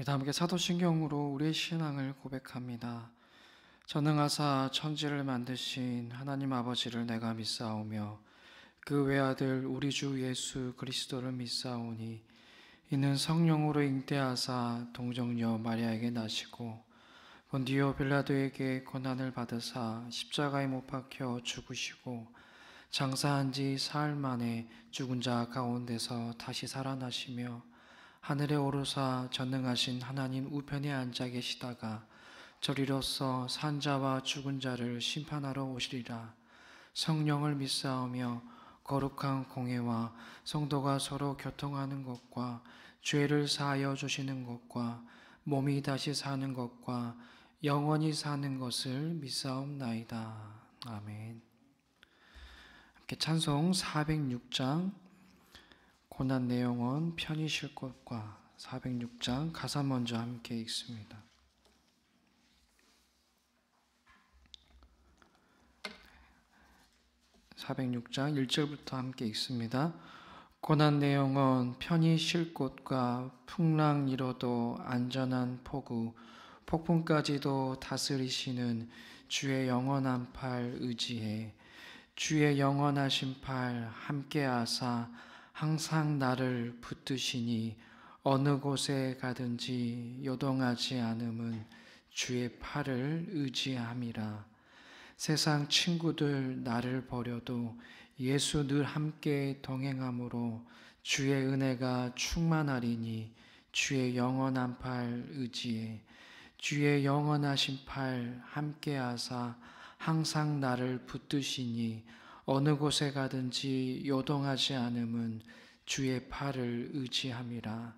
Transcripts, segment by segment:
다 함께 사도신경으로 우리의 신앙을 고백합니다. 전능하사 천지를 만드신 하나님 아버지를 내가 믿사오며 그 외아들 우리 주 예수 그리스도를 믿사오니 이는 성령으로 잉태하사 동정녀 마리아에게 나시고 본디오 빌라도에게 고난을 받으사 십자가에 못 박혀 죽으시고 장사한 지 사흘 만에 죽은 자 가운데서 다시 살아나시며 하늘에 오르사 전능하신 하나님 우편에 앉아 계시다가 저리로서 산자와 죽은 자를 심판하러 오시리라. 성령을 믿사오며 거룩한 공회와 성도가 서로 교통하는 것과 죄를 사하여 주시는 것과 몸이 다시 사는 것과 영원히 사는 것을 믿사옵나이다. 아멘. 함께 찬송 406장 고난 내용은 편히 쉴 곳과 406장 가사 먼저 함께 읽습니다. (406장) 1절부터 함께 읽습니다. 고난 내용은 편히 쉴 곳과 풍랑 이로도 안전한 포구 폭풍까지도 다스리시는 주의 영원한 팔 의지해 주의 영원하신 팔 함께하사 항상 나를 붙드시니 어느 곳에 가든지 요동하지 않음은 주의 팔을 의지함이라. 세상 친구들 나를 버려도 예수 늘 함께 동행함으로 주의 은혜가 충만하리니 주의 영원한 팔 의지해 주의 영원하신 팔 함께하사 항상 나를 붙드시니 어느 곳에 가든지 요동하지 않음은 주의 팔을 의지함이라.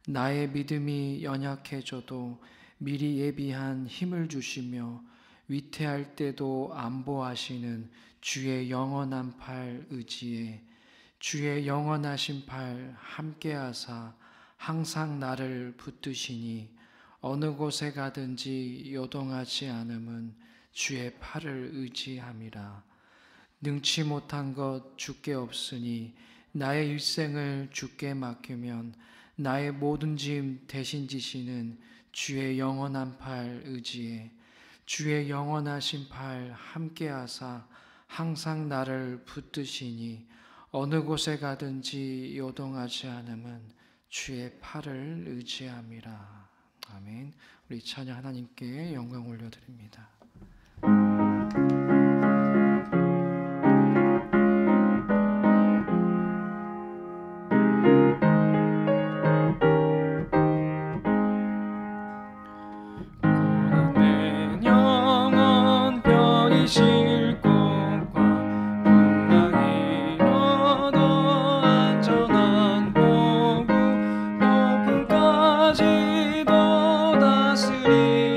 나의 믿음이 연약해져도 미리 예비한 힘을 주시며 위태할 때도 안보하시는 주의 영원한 팔 의지에 주의 영원하신 팔 함께하사 항상 나를 붙드시니 어느 곳에 가든지 요동하지 않음은 주의 팔을 의지함이라. 능치 못한 것 주께 없으니 나의 일생을 주께 맡기면 나의 모든 짐 대신 지시는 주의 영원한 팔 의지에 주의 영원하신 팔 함께하사 항상 나를 붙드시니 어느 곳에 가든지 요동하지 않음은 주의 팔을 의지함이라. 아멘. 우리 찬양 하나님께 영광 올려드립니다. 폭풍까지도 다스리시는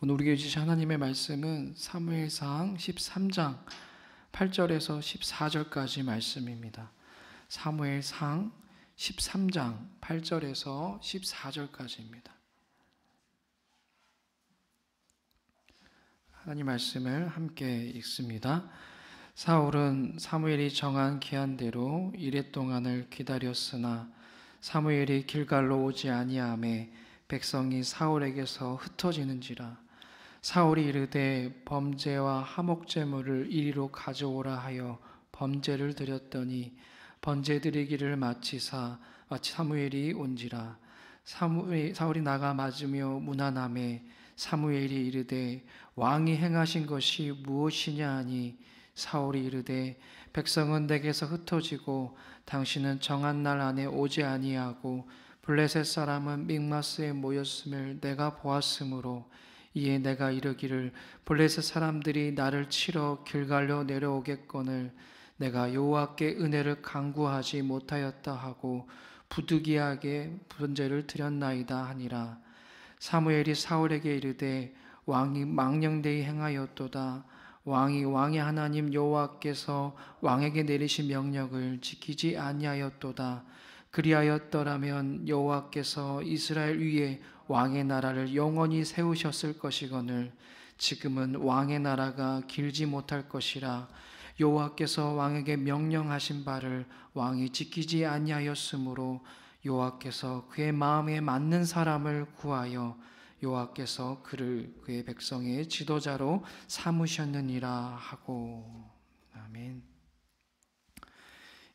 오늘 우리에게 주신 하나님의 말씀은 사무엘상 13장 8절에서 14절까지 말씀입니다. 사무엘상 13장 8절에서 14절까지입니다. 하나님 말씀을 함께 읽습니다. 사울은 사무엘이 정한 기한대로 이레 동안을 기다렸으나 사무엘이 길갈로 오지 아니하매 백성이 사울에게서 흩어지는지라. 사울이 이르되 범죄와 하목제물을 이리로 가져오라 하여 범죄를 드렸더니 번제 드리기를 마치사 사무엘이 온지라. 사울이 나가 맞으며 문안하매 사무엘이 이르되 왕이 행하신 것이 무엇이냐 하니 사울이 이르되 백성은 내게서 흩어지고 당신은 정한 날 안에 오지 아니하고 블레셋 사람은 믹마스에 모였음을 내가 보았으므로 이에 내가 이르기를 블레셋 사람들이 나를 치러 길갈로 내려오겠거늘 내가 여호와께 은혜를 간구하지 못하였다 하고 부득이하게 번제를 드렸나이다 하니라. 사무엘이 사울에게 이르되 왕이 망령되이 행하였도다. 왕이 왕의 하나님 여호와께서 왕에게 내리신 명령을 지키지 아니하였도다. 그리하였더라면 여호와께서 이스라엘 위에 왕의 나라를 영원히 세우셨을 것이거늘 지금은 왕의 나라가 길지 못할 것이라. 여호와께서 왕에게 명령하신 바를 왕이 지키지 아니하였으므로 여호와께서 그의 마음에 맞는 사람을 구하여 여호와께서 그를 그의 백성의 지도자로 삼으셨느니라 하고. 아멘.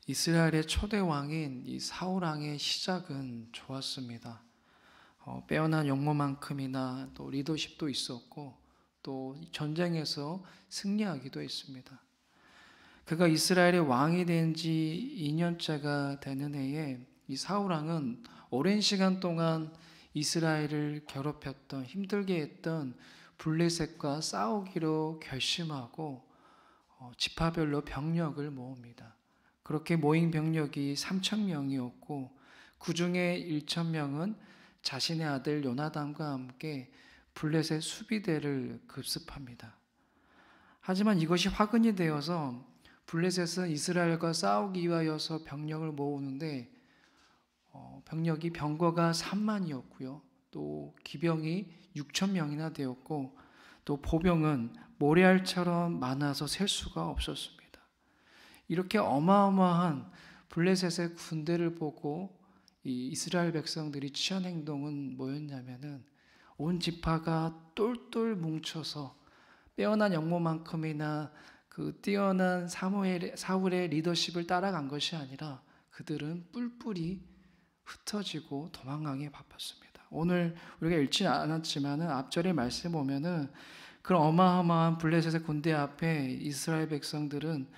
이스라엘의 초대 왕인 이 사울 왕의 시작은 좋았습니다. 빼어난 용모만큼이나 또 리더십도 있었고 또 전쟁에서 승리하기도 했습니다. 그가 이스라엘의 왕이 된 지 2년째가 되는 해에 이 사울 왕은 오랜 시간 동안 이스라엘을 괴롭혔던 힘들게 했던 블레셋과 싸우기로 결심하고 지파별로 병력을 모읍니다. 그렇게 모인 병력이 3,000명이었고 그 중에 1,000명은 자신의 아들 요나단과 함께 블레셋 수비대를 급습합니다. 하지만 이것이 화근이 되어서 블레셋은 이스라엘과 싸우기 위하여서 병력을 모으는데 병력이 병거가 3만이었고요. 또 기병이 6,000명이나 되었고 또 보병은 모래알처럼 많아서 셀 수가 없었습니다. 이렇게 어마어마한 블레셋의 군대를 보고 이 이스라엘 백성들이 취한 행동은 뭐였냐면은 온 지파가 똘똘 뭉쳐서 빼어난 영모만큼이나 그 뛰어난 사울의 리더십을 따라간 것이 아니라 그들은 뿔뿔이 흩어지고 도망가기에 바빴습니다. 오늘 우리가 읽지 않았지만은 앞절의 말씀 보면은 그런 어마어마한 블레셋의 군대 앞에 이스라엘 백성들은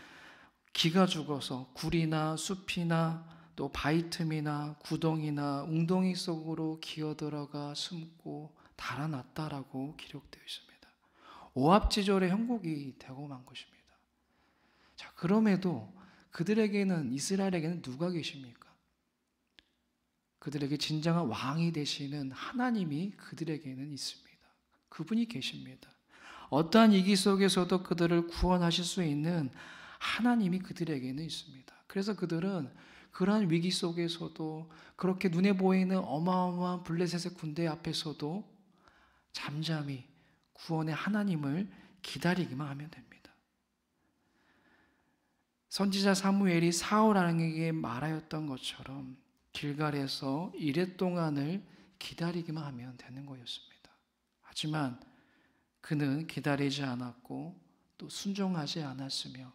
기가 죽어서 굴이나 숲이나 또 바위 틈이나 구덩이나 웅덩이 속으로 기어들어가 숨고 달아났다라고 기록되어 있습니다. 오합지졸의 형국이 되고 만 것입니다. 자, 그럼에도 그들에게는 이스라엘에게는 누가 계십니까? 그들에게 진정한 왕이 되시는 하나님이 그들에게는 있습니다. 그분이 계십니다. 어떠한 위기 속에서도 그들을 구원하실 수 있는 하나님이 그들에게는 있습니다. 그래서 그들은 그러한 위기 속에서도 그렇게 눈에 보이는 어마어마한 블레셋의 군대 앞에서도 잠잠히 구원의 하나님을 기다리기만 하면 됩니다. 선지자 사무엘이 사울 왕에게 말하였던 것처럼 길갈에서 이레 동안을 기다리기만 하면 되는 거였습니다. 하지만 그는 기다리지 않았고 또 순종하지 않았으며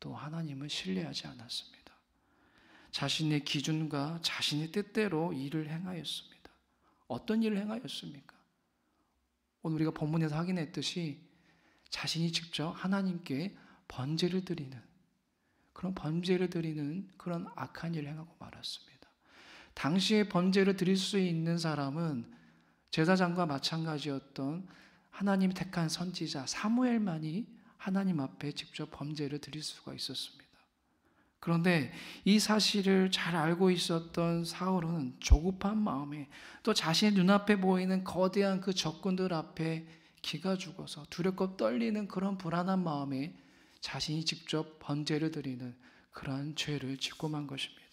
또 하나님을 신뢰하지 않았습니다. 자신의 기준과 자신의 뜻대로 일을 행하였습니다. 어떤 일을 행하였습니까? 오늘 우리가 본문에서 확인했듯이 자신이 직접 하나님께 번제를 드리는 그런 번제를 드리는 그런 악한 일을 행하고 말았습니다. 당시에 번제를 드릴 수 있는 사람은 제사장과 마찬가지였던 하나님 택한 선지자 사무엘만이 하나님 앞에 직접 번제를 드릴 수가 있었습니다. 그런데 이 사실을 잘 알고 있었던 사울은 조급한 마음에 또 자신의 눈앞에 보이는 거대한 그 적군들 앞에 기가 죽어서 두렵고 떨리는 그런 불안한 마음에 자신이 직접 번제를 드리는 그러한 죄를 짓고 만 것입니다.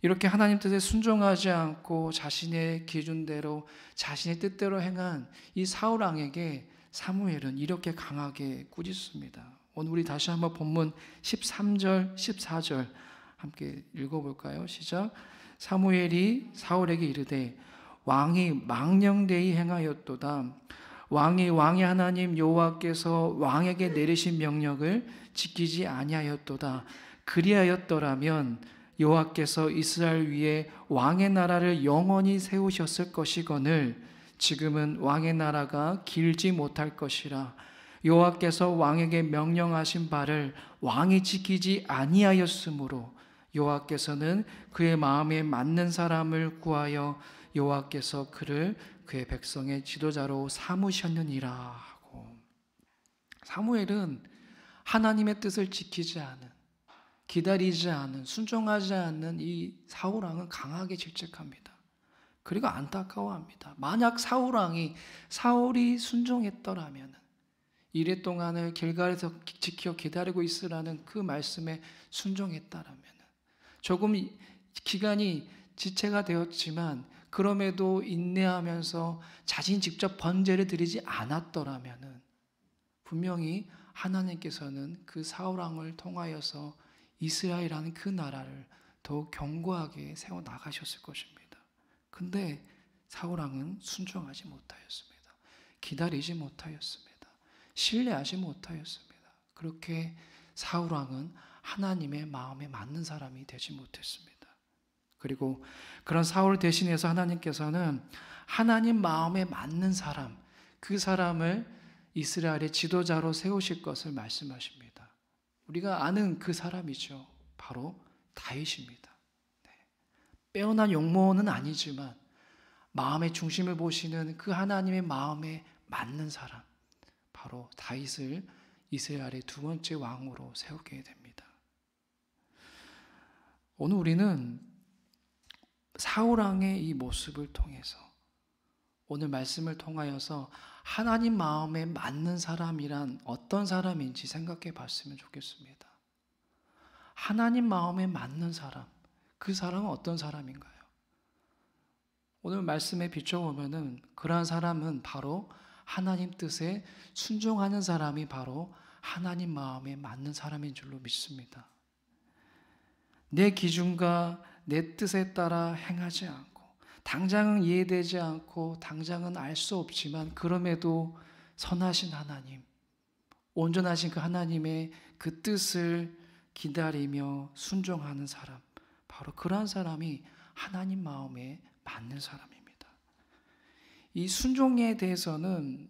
이렇게 하나님 뜻에 순종하지 않고 자신의 기준대로 자신의 뜻대로 행한 이 사울 왕에게 사무엘은 이렇게 강하게 꾸짖습니다. 오늘 우리 다시 한번 본문 13절 14절 함께 읽어볼까요? 시작. 사무엘이 사울에게 이르되 왕이 망령되이 행하였도다. 왕의 하나님 여호와께서 왕에게 내리신 명령을 지키지 아니하였도다. 그리하였더라면 여호와께서 이스라엘 위에 왕의 나라를 영원히 세우셨을 것이거늘 지금은 왕의 나라가 길지 못할 것이라. 여호와께서 왕에게 명령하신 바를 왕이 지키지 아니하였으므로 여호와께서는 그의 마음에 맞는 사람을 구하여 여호와께서 그를 그의 백성의 지도자로 삼으셨느니라 하고, 사무엘은 하나님의 뜻을 지키지 않은, 기다리지 않은, 순종하지 않는 이 사울 왕은 강하게 질책합니다. 그리고 안타까워합니다. 만약 사울이 순종했더라면, 이래 동안을 길갈에서 지켜 기다리고 있으라는 그 말씀에 순종했다라면, 조금 기간이 지체가 되었지만 그럼에도 인내하면서 자신 직접 번제를 드리지 않았더라면 분명히 하나님께서는 그 사울 왕을 통하여서 이스라엘이라는 그 나라를 더욱 견고하게 세워 나가셨을 것입니다. 근데 사울 왕은 순종하지 못하였습니다. 기다리지 못하였습니다. 신뢰하지 못하였습니다. 그렇게 사울 왕은 하나님의 마음에 맞는 사람이 되지 못했습니다. 그리고 그런 사울 대신해서 하나님께서는 하나님 마음에 맞는 사람, 그 사람을 이스라엘의 지도자로 세우실 것을 말씀하십니다. 우리가 아는 그 사람이죠. 바로 다윗입니다. 네. 빼어난 용모는 아니지만 마음의 중심을 보시는 그 하나님의 마음에 맞는 사람, 바로 다윗을 이스라엘의 두 번째 왕으로 세우게 됩니다. 오늘 우리는 사울 왕의 이 모습을 통해서, 오늘 말씀을 통하여서 하나님 마음에 맞는 사람이란 어떤 사람인지 생각해 봤으면 좋겠습니다. 하나님 마음에 맞는 사람, 그 사람은 어떤 사람인가요? 오늘 말씀에 비춰보면은 그러한 사람은 바로 하나님 뜻에 순종하는 사람이 바로 하나님 마음에 맞는 사람인 줄로 믿습니다. 내 기준과 내 뜻에 따라 행하지 않고, 당장은 이해되지 않고 당장은 알 수 없지만 그럼에도 선하신 하나님, 온전하신 그 하나님의 그 뜻을 기다리며 순종하는 사람, 바로 그러한 사람이 하나님 마음에 맞는 사람입니다. 이 순종에 대해서는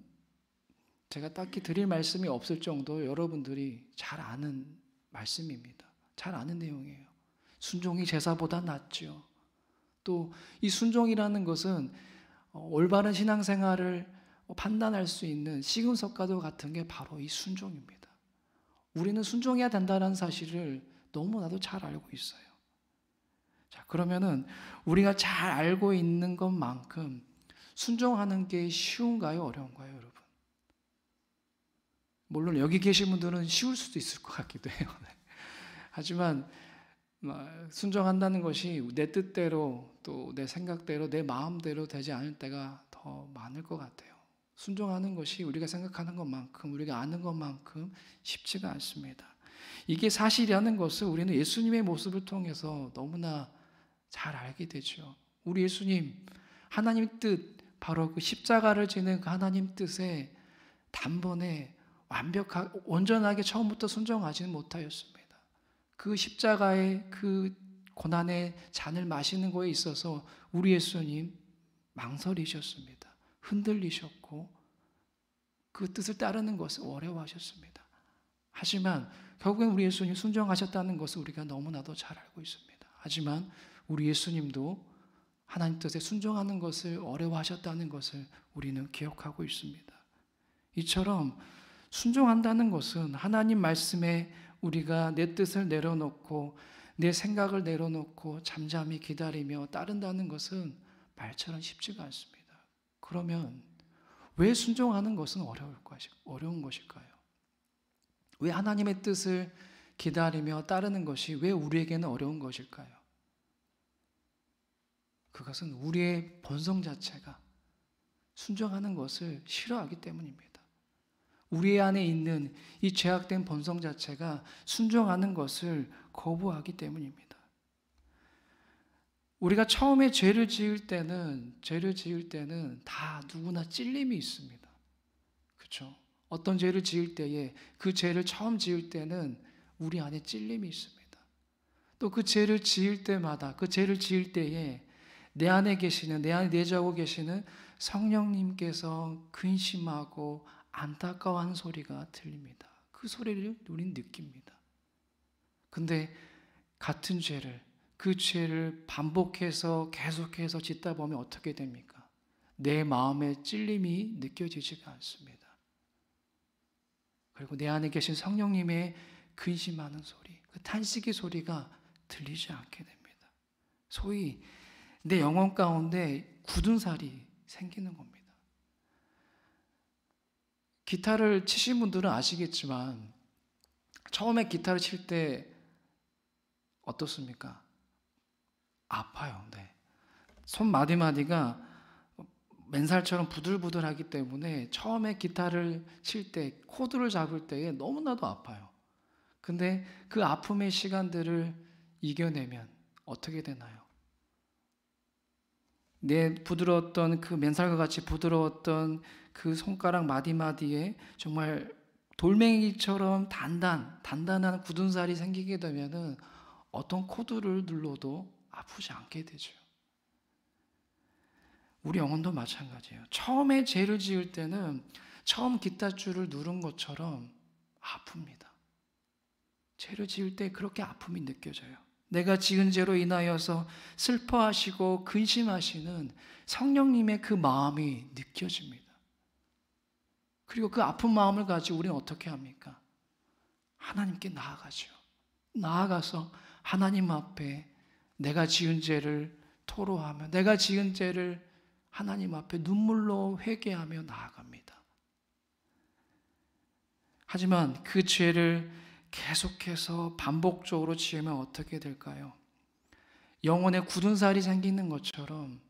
제가 딱히 드릴 말씀이 없을 정도 여러분들이 잘 아는 말씀입니다. 잘 아는 내용이에요. 순종이 제사보다 낫죠. 또 이 순종이라는 것은 올바른 신앙생활을 판단할 수 있는 시금석가도 같은 게 바로 이 순종입니다. 우리는 순종해야 된다는 사실을 너무나도 잘 알고 있어요. 자, 그러면은 우리가 잘 알고 있는 것만큼 순종하는 게 쉬운가요? 어려운가요, 여러분? 물론 여기 계신 분들은 쉬울 수도 있을 것 같기도 해요. 하지만 순종한다는 것이 내 뜻대로, 또 내 생각대로, 내 마음대로 되지 않을 때가 더 많을 것 같아요. 순종하는 것이 우리가 생각하는 것만큼, 우리가 아는 것만큼 쉽지가 않습니다. 이게 사실이라는 것을 우리는 예수님의 모습을 통해서 너무나 잘 알게 되죠. 우리 예수님, 하나님 뜻, 바로 그 십자가를 지는 그 하나님 뜻에 단번에 완벽하게, 온전하게 처음부터 순종하지는 못하였습니다. 그 십자가의 그 고난의 잔을 마시는 거에 있어서 우리 예수님 망설이셨습니다. 흔들리셨고 그 뜻을 따르는 것을 어려워하셨습니다. 하지만 결국엔 우리 예수님 순종하셨다는 것을 우리가 너무나도 잘 알고 있습니다. 하지만 우리 예수님도 하나님 뜻에 순종하는 것을 어려워하셨다는 것을 우리는 기억하고 있습니다. 이처럼 순종한다는 것은 하나님 말씀에 우리가 내 뜻을 내려놓고 내 생각을 내려놓고 잠잠히 기다리며 따른다는 것은 말처럼 쉽지가 않습니다. 그러면 왜 순종하는 것은 어려운 것일까요? 왜 하나님의 뜻을 기다리며 따르는 것이 왜 우리에게는 어려운 것일까요? 그것은 우리의 본성 자체가 순종하는 것을 싫어하기 때문입니다. 우리 안에 있는 이 죄악된 본성 자체가 순종하는 것을 거부하기 때문입니다. 우리가 처음에 죄를 지을 때는 다 누구나 찔림이 있습니다. 그렇죠? 어떤 죄를 지을 때에 그 죄를 처음 지을 때는 우리 안에 찔림이 있습니다. 또 그 죄를 지을 때마다 그 죄를 지을 때에 내 안에 내주하고 계시는 성령님께서 근심하고 안타까워하는 소리가 들립니다. 그 소리를 우리는 느낍니다. 근데 같은 죄를 그 죄를 반복해서 계속해서 짓다 보면 어떻게 됩니까? 내 마음에 찔림이 느껴지지가 않습니다. 그리고 내 안에 계신 성령님의 근심하는 소리, 그 탄식의 소리가 들리지 않게 됩니다. 소위 내 영혼 가운데 굳은 살이 생기는 겁니다. 기타를 치신 분들은 아시겠지만 처음에 기타를 칠 때 어떻습니까? 아파요. 네. 손 마디마디가 맨살처럼 부들부들하기 때문에 처음에 기타를 칠 때 코드를 잡을 때에 너무나도 아파요. 근데 그 아픔의 시간들을 이겨내면 어떻게 되나요? 내 부드러웠던 그 맨살과 같이 부드러웠던 그 손가락 마디마디에 정말 돌멩이처럼 단단한 굳은 살이 생기게 되면은 어떤 코드를 눌러도 아프지 않게 되죠. 우리 영혼도 마찬가지예요. 처음에 죄를 지을 때는 처음 기타줄을 누른 것처럼 아픕니다. 죄를 지을 때 그렇게 아픔이 느껴져요. 내가 지은 죄로 인하여서 슬퍼하시고 근심하시는 성령님의 그 마음이 느껴집니다. 그리고 그 아픈 마음을 가지고 우리는 어떻게 합니까? 하나님께 나아가죠. 나아가서 하나님 앞에 내가 지은 죄를 토로하며 내가 지은 죄를 하나님 앞에 눈물로 회개하며 나아갑니다. 하지만 그 죄를 계속해서 반복적으로 지으면 어떻게 될까요? 영혼에 굳은 살이 생기는 것처럼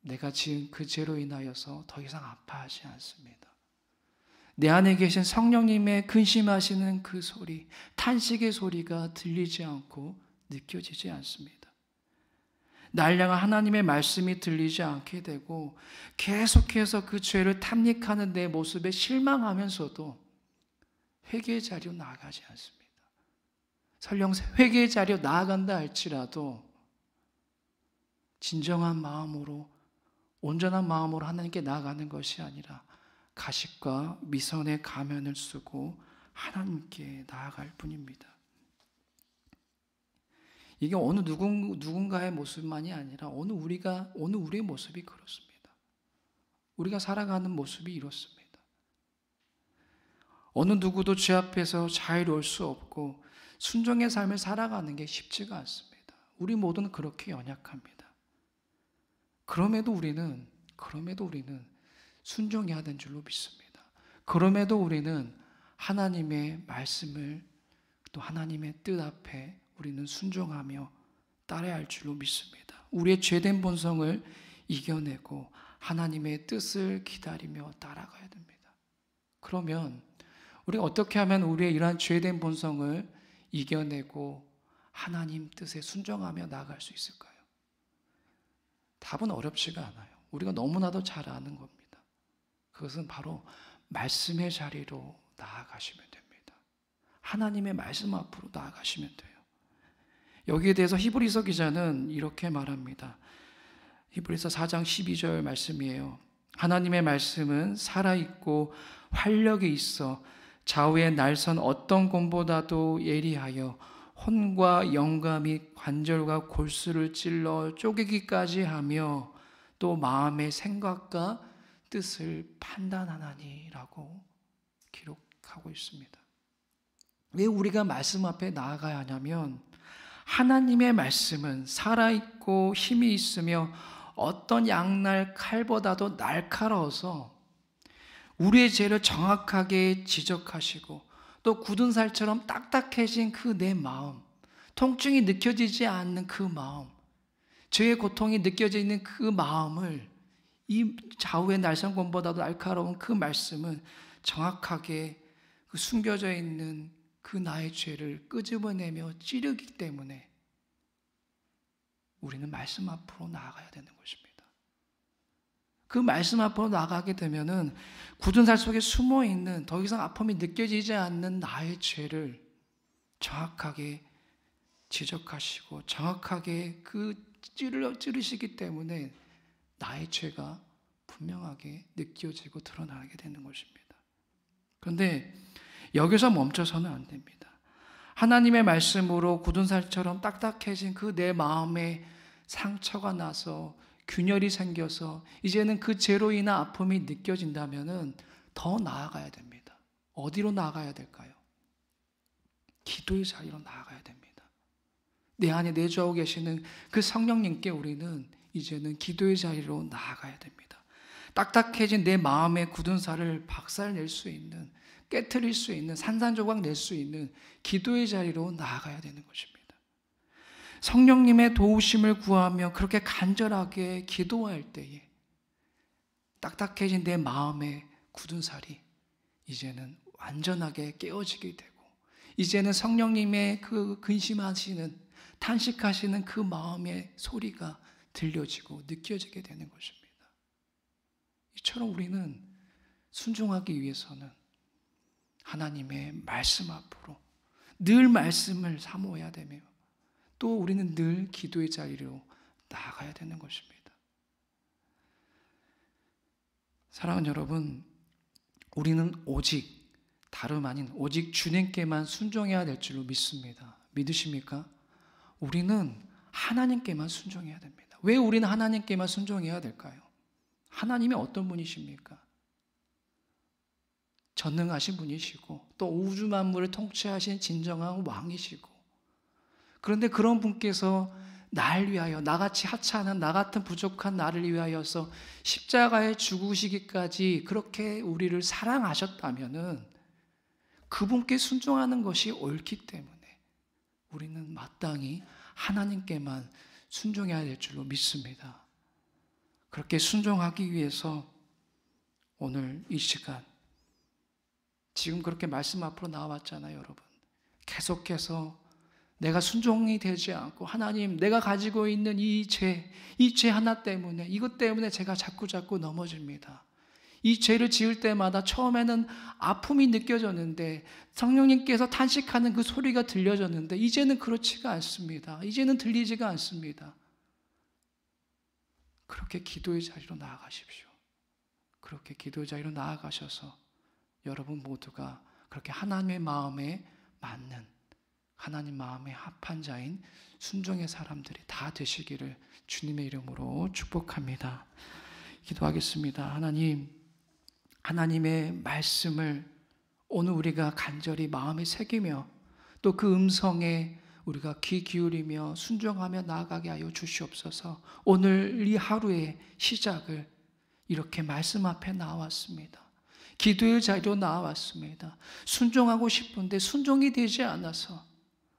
내가 지은 그 죄로 인하여서 더 이상 아파하지 않습니다. 내 안에 계신 성령님의 근심하시는 그 소리, 탄식의 소리가 들리지 않고 느껴지지 않습니다. 날 향한 하나님의 말씀이 들리지 않게 되고 계속해서 그 죄를 탐닉하는 내 모습에 실망하면서도 회개의 자리로 나아가지 않습니다. 설령 회개의 자리로 나아간다 할지라도 진정한 마음으로 온전한 마음으로 하나님께 나아가는 것이 아니라 가식과 미선의 가면을 쓰고 하나님께 나아갈 뿐입니다. 이게 어느 누군가의 모습만이 아니라 어느 우리의 모습이 그렇습니다. 우리가 살아가는 모습이 이렇습니다. 어느 누구도 죄 앞에서 자유로울 수 없고 순종의 삶을 살아가는 게 쉽지가 않습니다. 우리 모두는 그렇게 연약합니다. 그럼에도 우리는 순종해야 되는 줄로 믿습니다. 그럼에도 우리는 하나님의 말씀을 또 하나님의 뜻 앞에 우리는 순종하며 따라야 할 줄로 믿습니다. 우리의 죄된 본성을 이겨내고 하나님의 뜻을 기다리며 따라가야 됩니다. 그러면 우리가 어떻게 하면 우리의 이러한 죄된 본성을 이겨내고 하나님 뜻에 순종하며 나아갈 수 있을까요? 답은 어렵지가 않아요. 우리가 너무나도 잘 아는 겁니다. 그것은 바로 말씀의 자리로 나아가시면 됩니다. 하나님의 말씀 앞으로 나아가시면 돼요. 여기에 대해서 히브리서 기자는 이렇게 말합니다. 히브리서 4장 12절 말씀이에요. 하나님의 말씀은 살아있고 활력이 있어 좌우의 날선 어떤 곰보다도 예리하여 혼과 영과 및 관절과 골수를 찔러 쪼개기까지 하며 또 마음의 생각과 뜻을 판단하나니라고 기록하고 있습니다. 왜 우리가 말씀 앞에 나아가야 하냐면 하나님의 말씀은 살아있고 힘이 있으며 어떤 양날 칼보다도 날카로워서 우리의 죄를 정확하게 지적하시고 또 굳은 살처럼 딱딱해진 그 내 마음, 통증이 느껴지지 않는 그 마음, 죄의 고통이 느껴지는 그 마음을 이 좌우의 날선권보다도 날카로운 그 말씀은 정확하게 그 숨겨져 있는 그 나의 죄를 끄집어내며 찌르기 때문에 우리는 말씀 앞으로 나아가야 되는 것입니다. 그 말씀 앞으로 나아가게 되면은 굳은 살 속에 숨어 있는 더 이상 아픔이 느껴지지 않는 나의 죄를 정확하게 지적하시고 정확하게 그 찌르시기 때문에 나의 죄가 분명하게 느껴지고 드러나게 되는 것입니다. 그런데 여기서 멈춰서는 안 됩니다. 하나님의 말씀으로 굳은 살처럼 딱딱해진 그 내 마음에 상처가 나서 균열이 생겨서 이제는 그 죄로 인한 아픔이 느껴진다면 더 나아가야 됩니다. 어디로 나아가야 될까요? 기도의 자리로 나아가야 됩니다. 내 안에 내주하고 계시는 그 성령님께 우리는 이제는 기도의 자리로 나아가야 됩니다. 딱딱해진 내 마음의 굳은 살을 박살낼 수 있는, 깨트릴 수 있는, 산산조각 낼 수 있는 기도의 자리로 나아가야 되는 것입니다. 성령님의 도우심을 구하며 그렇게 간절하게 기도할 때에 딱딱해진 내 마음의 굳은 살이 이제는 완전하게 깨어지게 되고 이제는 성령님의 그 근심하시는, 탄식하시는 그 마음의 소리가 들려지고 느껴지게 되는 것입니다. 이처럼 우리는 순종하기 위해서는 하나님의 말씀 앞으로 늘 말씀을 사모해야 되며 또 우리는 늘 기도의 자리로 나아가야 되는 것입니다. 사랑하는 여러분, 우리는 오직 다름 아닌 오직 주님께만 순종해야 될 줄로 믿습니다. 믿으십니까? 우리는 하나님께만 순종해야 됩니다. 왜 우리는 하나님께만 순종해야 될까요? 하나님이 어떤 분이십니까? 전능하신 분이시고 또 우주 만물을 통치하신 진정한 왕이시고 그런데 그런 분께서 날 위하여 나같이 하찮은 나 같은 부족한 나를 위하여서 십자가에 죽으시기까지 그렇게 우리를 사랑하셨다면은 그분께 순종하는 것이 옳기 때문에 우리는 마땅히 하나님께만 순종해야 될 줄로 믿습니다. 그렇게 순종하기 위해서 오늘 이 시간 지금 그렇게 말씀 앞으로 나왔잖아요, 여러분. 계속해서 내가 순종이 되지 않고 하나님 내가 가지고 있는 이 죄 하나 때문에 이것 때문에 제가 자꾸 넘어집니다. 이 죄를 지을 때마다 처음에는 아픔이 느껴졌는데 성령님께서 탄식하는 그 소리가 들려졌는데 이제는 그렇지가 않습니다. 이제는 들리지가 않습니다. 그렇게 기도의 자리로 나아가십시오. 그렇게 기도의 자리로 나아가셔서 여러분 모두가 그렇게 하나님의 마음에 맞는 하나님 마음에 합한 자인 순종의 사람들이 다 되시기를 주님의 이름으로 축복합니다. 기도하겠습니다. 하나님, 하나님의 말씀을 오늘 우리가 간절히 마음에 새기며 또 그 음성에 우리가 귀 기울이며 순종하며 나아가게 하여 주시옵소서. 오늘 이 하루의 시작을 이렇게 말씀 앞에 나왔습니다. 기도의 자리로 나왔습니다. 순종하고 싶은데 순종이 되지 않아서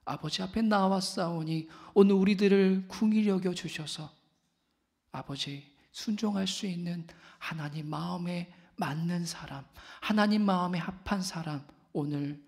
아버지 앞에 나왔사오니 오늘 우리들을 긍휼히 여겨 주셔서 아버지 순종할 수 있는 하나님 마음에 맞는 사람, 하나님 마음에 합한 사람 오늘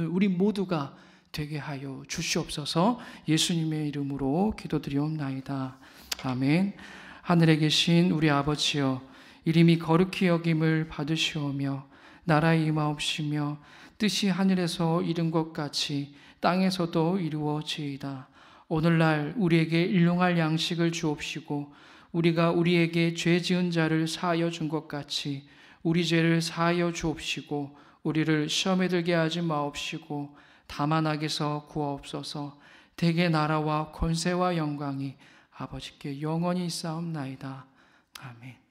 우리 모두가 되게 하여 주시옵소서. 예수님의 이름으로 기도드리옵나이다. 아멘. 하늘에 계신 우리 아버지여, 이름이 거룩히 여김을 받으시오며 나라의 임하옵시며 뜻이 하늘에서 이룬 것 같이 땅에서도 이루어지이다. 오늘날 우리에게 일용할 양식을 주옵시고 우리가 우리에게 죄 지은 자를 사하여 준 것 같이 우리 죄를 사하여 주옵시고 우리를 시험에 들게 하지 마옵시고 다만 악에서 구하옵소서. 대개 나라와 권세와 영광이 아버지께 영원히 있사옵나이다. 아멘.